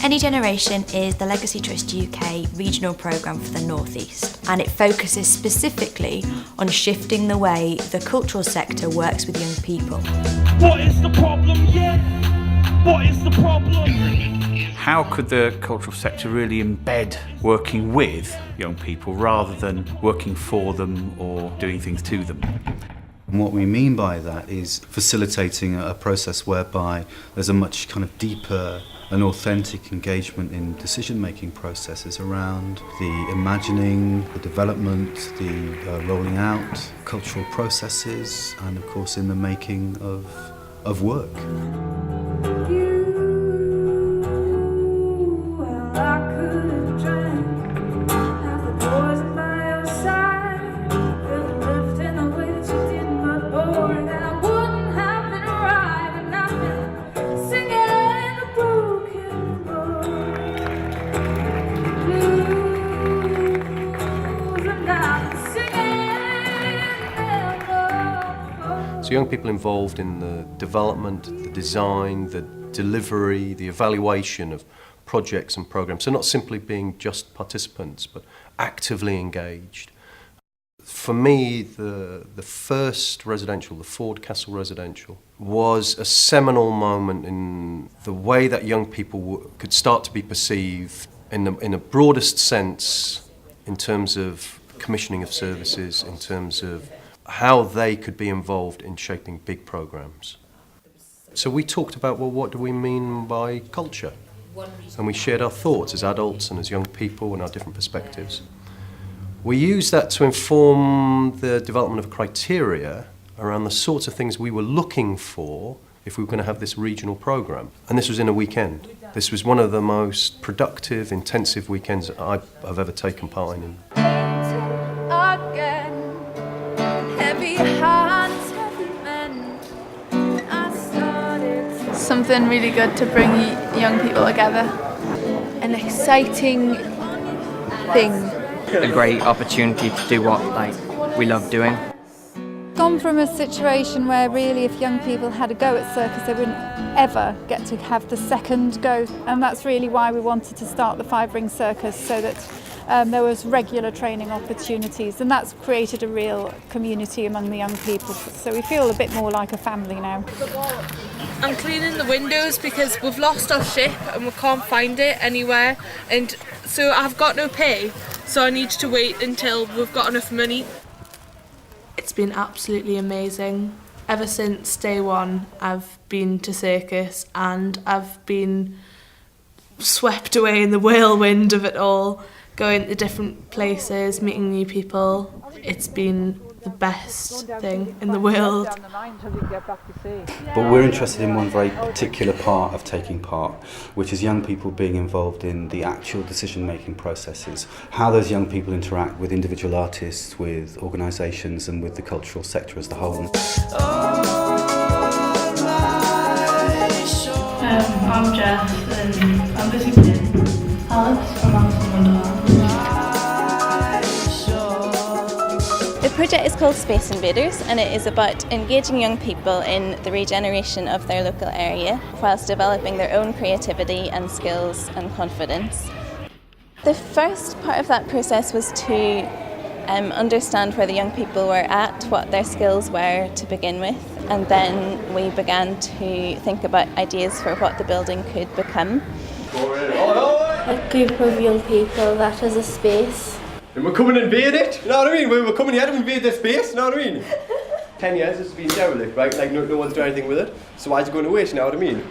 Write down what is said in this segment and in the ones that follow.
Any Generation is the Legacy Trust UK regional programme for the North East, and it focuses specifically on shifting the way the cultural sector works with young people. What is the problem? Yeah. What is the problem? How could the cultural sector really embed working with young people rather than working for them or doing things to them? And what we mean by that is facilitating a process whereby there's a much kind of deeper and authentic engagement in decision-making processes around the imagining, the development, the rolling out, cultural processes, and of course in the making of work. So young people involved in the development, the design, the delivery, the evaluation of projects and programs. So not simply being just participants, but actively engaged. For me, the first residential, the Ford Castle residential, was a seminal moment in the way that young people could start to be perceived in the broadest sense in terms of commissioning of services, in terms of how they could be involved in shaping big programs. So we talked about, well, what do we mean by culture? And we shared our thoughts as adults and as young people and our different perspectives. We used that to inform the development of criteria around the sorts of things we were looking for if we were going to have this regional programme. And this was in a weekend. This was one of the most productive, intensive weekends I've ever taken part in. Something really good to bring young people together. An exciting thing. A great opportunity to do what we love doing. Gone from a situation where really if young people had a go at circus they wouldn't ever get to have the second go, and that's really why we wanted to start the Five Ring Circus, so that there was regular training opportunities, and that's created a real community among the young people, so we feel a bit more like a family now. I'm cleaning the windows because we've lost our ship and we can't find it anywhere, and so I've got no pay, so I need to wait until we've got enough money. It's been absolutely amazing. Ever since day one I've been to circus and I've been swept away in the whirlwind of it all, going to different places, meeting new people. It's been the best thing in the world. But we're interested in one very particular part of taking part, which is young people being involved in the actual decision-making processes, how those young people interact with individual artists, with organisations and with the cultural sector as a whole. I'm Jess and I'm busy with Alex from Alice in Wonderland. The project is called Space Invaders, and it is about engaging young people in the regeneration of their local area whilst developing their own creativity and skills and confidence. The first part of that process was to understand where the young people were at, what their skills were to begin with, and then we began to think about ideas for what the building could become. A group of young people that has a space. And we're coming to invade it, you know what I mean? We're coming here to invade this space, you know what I mean? 10 years this has been derelict, right? Like no one's done anything with it, so why is it going to waste, you know what I mean?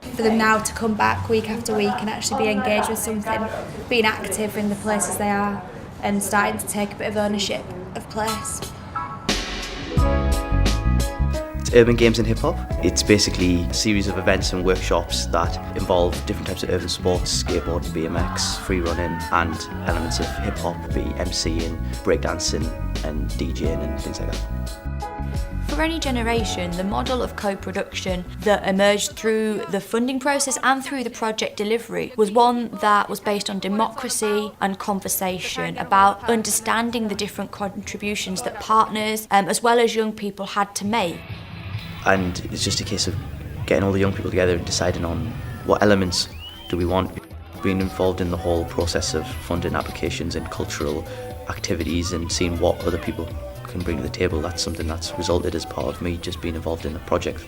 For them now to come back week after week and actually be engaged with something, being active in the places they are and starting to take a bit of ownership of place. Urban Games and Hip Hop. It's basically a series of events and workshops that involve different types of urban sports, skateboarding, BMX, free running, and elements of hip hop, be MCing, breakdancing and DJing and things like that. For Any Generation, the model of co-production that emerged through the funding process and through the project delivery was one that was based on democracy and conversation, about understanding the different contributions that partners as well as young people had to make. And it's just a case of getting all the young people together and deciding on what elements do we want. being involved in the whole process of funding applications and cultural activities and seeing what other people can bring to the table, that's something that's resulted as part of me just being involved in the project.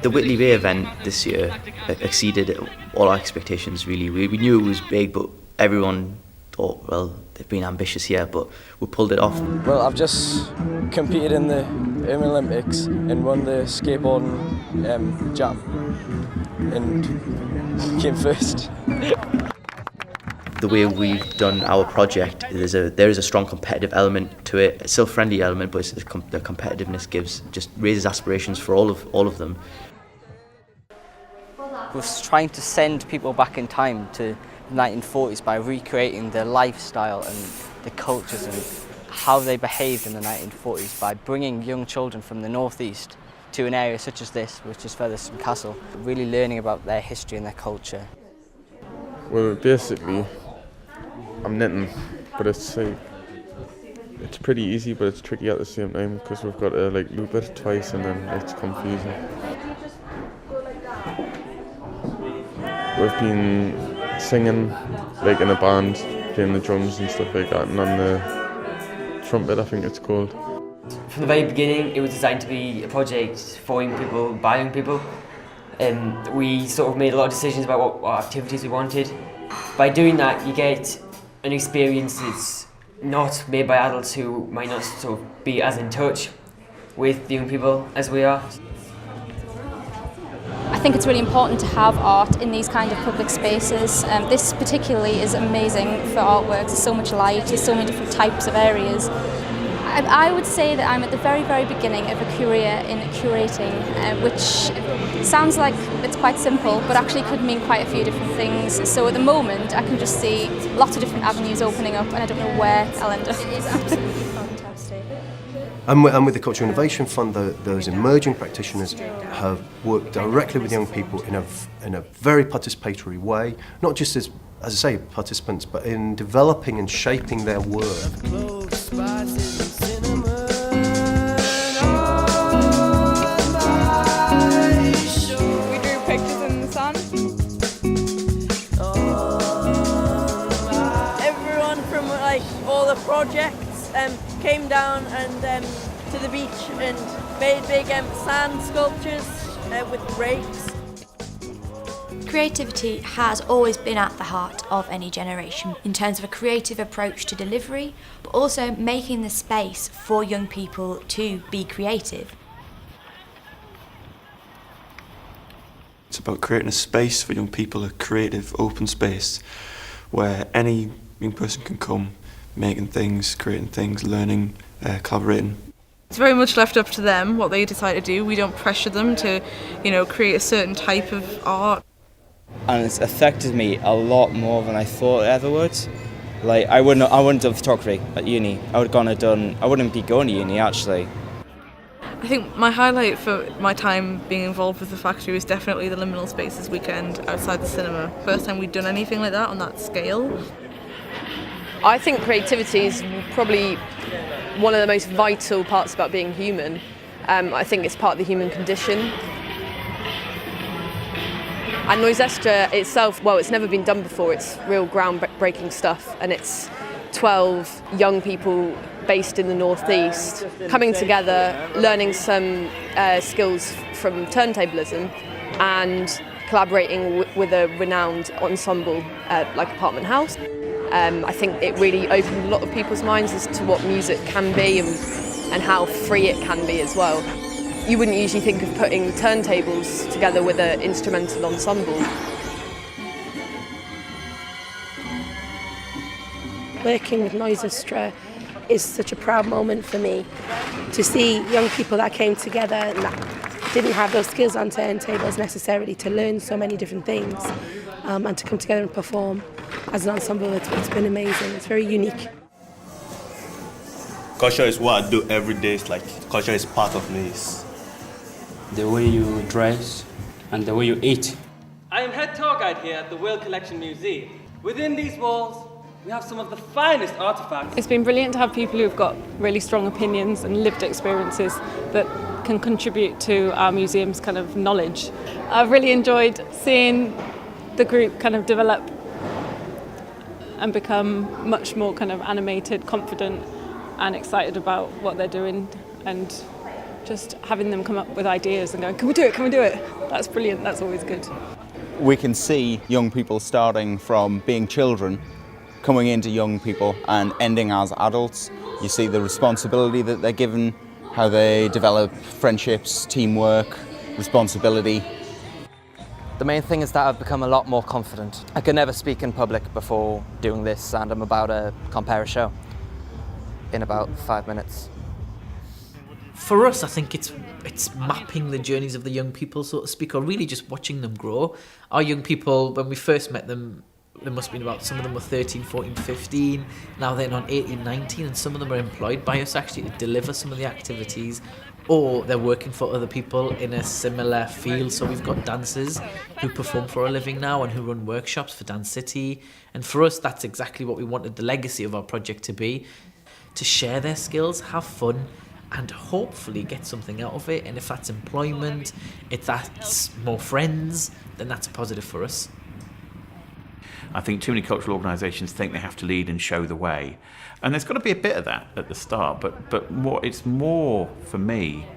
The Whitley Bay event this year exceeded all our expectations, really. We knew it was big, but everyone thought, well, they've been ambitious here, but we pulled it off. Well, I've just competed in the Urban Olympics and won the skateboarding jam and came first. The way we've done our project, there is a strong competitive element to it. It's still a friendly element, but the competitiveness just raises aspirations for all of them. We're trying to send people back in time to the 1940s by recreating their lifestyle and the cultures and how they behaved in the 1940s by bringing young children from the northeast to an area such as this, which is Featherstone Castle, really learning about their history and their culture. Well, basically, I'm knitting, but it's pretty easy, but it's tricky at the same time because we've got to loop it twice and then it's confusing. We've been singing in a band, playing the drums and stuff like that, and on the trumpet, I think it's called. From the very beginning, it was designed to be a project for young people, by young people. We sort of made a lot of decisions about what activities we wanted. By doing that, you get an experience that's not made by adults who might not sort of be as in touch with the young people as we are. I think it's really important to have art in these kind of public spaces. This particularly is amazing for artworks. There's so much light, there's so many different types of areas. I would say that I'm at the very, very beginning of a career in curating, which sounds like it's quite simple, but actually could mean quite a few different things. So at the moment, I can just see lots of different avenues opening up, and I don't know where I'll end up. It is absolutely fantastic. And with the Cultural Innovation Fund, those emerging practitioners have worked directly with young people in a very participatory way, not just as I say, participants, but in developing and shaping their work. We drew pictures in the sun. Everyone from all the projects came down and to the beach and made big sand sculptures with rakes. Creativity has always been at the heart of any generation in terms of a creative approach to delivery, but also making the space for young people to be creative. It's about creating a space for young people, a creative, open space where any young person can come, making things, creating things, learning, collaborating. It's very much left up to them what they decide to do. We don't pressure them to, create a certain type of art. And it's affected me a lot more than I thought it ever would. I wouldn't have done photography at uni. I wouldn't be going to uni actually. I think my highlight for my time being involved with the factory was definitely the Liminal Spaces weekend outside the cinema. First time we'd done anything like that on that scale. I think creativity is probably one of the most vital parts about being human. I think it's part of the human condition. And Noisestra itself, well, it's never been done before. It's real groundbreaking stuff, and it's 12 young people based in the northeast coming together, learning some skills from turntablism and collaborating with a renowned ensemble like Apartment House. I think it really opened a lot of people's minds as to what music can be and how free it can be as well. You wouldn't usually think of putting turntables together with an instrumental ensemble. Working with Noisestra is such a proud moment for me to see young people that came together and that didn't have those skills on turntables necessarily to learn so many different things and to come together and perform as an ensemble. It's been amazing. It's very unique. Culture is what I do every day. It's like culture is part of me. The way you dress and the way you eat. I am head tour guide here at the World Collection Museum. Within these walls, we have some of the finest artifacts. It's been brilliant to have people who've got really strong opinions and lived experiences that can contribute to our museum's kind of knowledge. I've really enjoyed seeing the group kind of develop and become much more kind of animated, confident and excited about what they're doing, and just having them come up with ideas and going, can we do it, can we do it? That's brilliant, that's always good. We can see young people starting from being children, coming into young people and ending as adults. You see the responsibility that they're given, how they develop friendships, teamwork, responsibility. The main thing is that I've become a lot more confident. I could never speak in public before doing this, and I'm about to compare a show in about 5 minutes. For us, I think it's mapping the journeys of the young people, so to speak, or really just watching them grow. Our young people, when we first met them, there must have been about, some of them were 13, 14, 15, now they're on 18, 19, and some of them are employed by us actually to deliver some of the activities, or they're working for other people in a similar field. So we've got dancers who perform for a living now and who run workshops for Dance City, and for us that's exactly what we wanted the legacy of our project to be, to share their skills, have fun, and hopefully get something out of it. And if that's employment, if that's more friends, then that's a positive for us. I think too many cultural organisations think they have to lead and show the way. And there's got to be a bit of that at the start, but it's more, for me,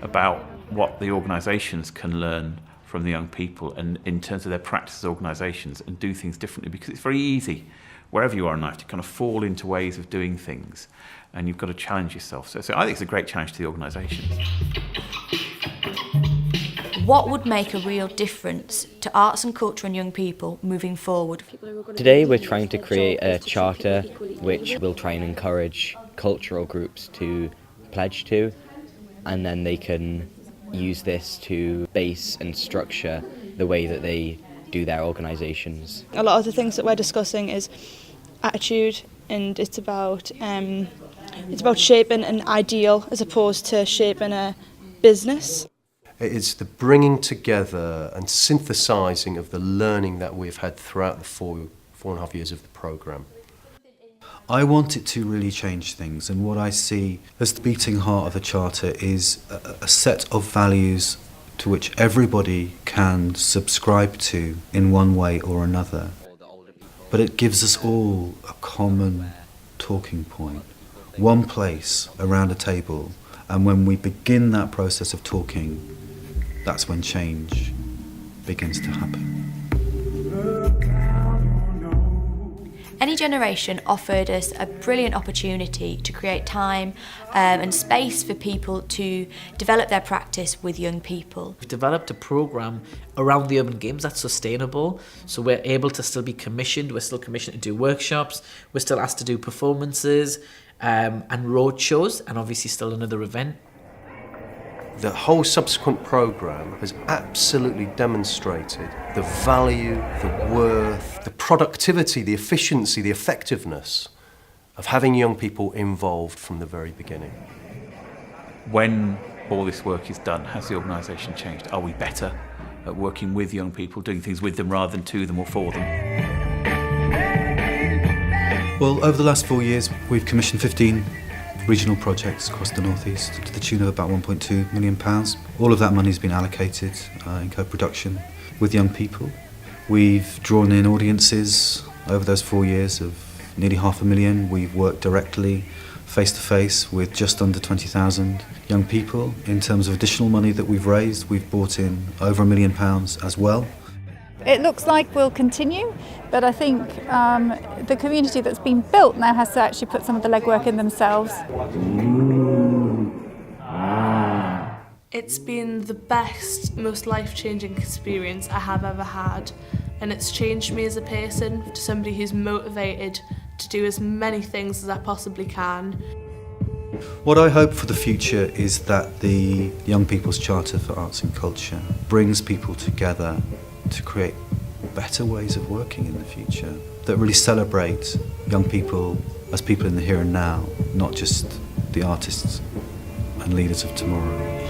about what the organisations can learn from the young people and in terms of their practice as organisations and do things differently, because it's very easy, wherever you are in life, to kind of fall into ways of doing things, and you've got to challenge yourself. So I think it's a great challenge to the organisations. What would make a real difference to arts and culture and young people moving forward? Today we're trying to create a charter which will try and encourage cultural groups to pledge to, and then they can use this to base and structure the way that they do their organisations. A lot of the things that we're discussing is attitude, and it's about shaping an ideal as opposed to shaping a business. It's the bringing together and synthesising of the learning that we've had throughout the four and a half years of the programme. I want it to really change things, and what I see as the beating heart of the Charter is a set of values to which everybody can subscribe to in one way or another. But it gives us all a common talking point, one place around a table, and when we begin that process of talking, that's when change begins to happen. Any Generation offered us a brilliant opportunity to create time and space for people to develop their practice with young people. We've developed a programme around the Urban Games that's sustainable, so we're able to still be commissioned, we're still commissioned to do workshops, we're still asked to do performances and road shows, and obviously still another event. The whole subsequent programme has absolutely demonstrated the value, the worth, the productivity, the efficiency, the effectiveness of having young people involved from the very beginning. When all this work is done, has the organisation changed? Are we better at working with young people, doing things with them rather than to them or for them? Well, over the last 4 years, we've commissioned 15 regional projects across the North East to the tune of about £1.2 million. All of that money has been allocated in co-production with young people. We've drawn in audiences over those 4 years of nearly 500,000. We've worked directly, face-to-face, with just under 20,000 young people. In terms of additional money that we've raised, we've brought in over £1 million as well. It looks like we'll continue, but I think the community that's been built now has to actually put some of the legwork in themselves. It's been the best, most life-changing experience I have ever had, and it's changed me as a person to somebody who's motivated to do as many things as I possibly can. What I hope for the future is that the Young People's Charter for Arts and Culture brings people together to create better ways of working in the future that really celebrate young people as people in the here and now, not just the artists and leaders of tomorrow.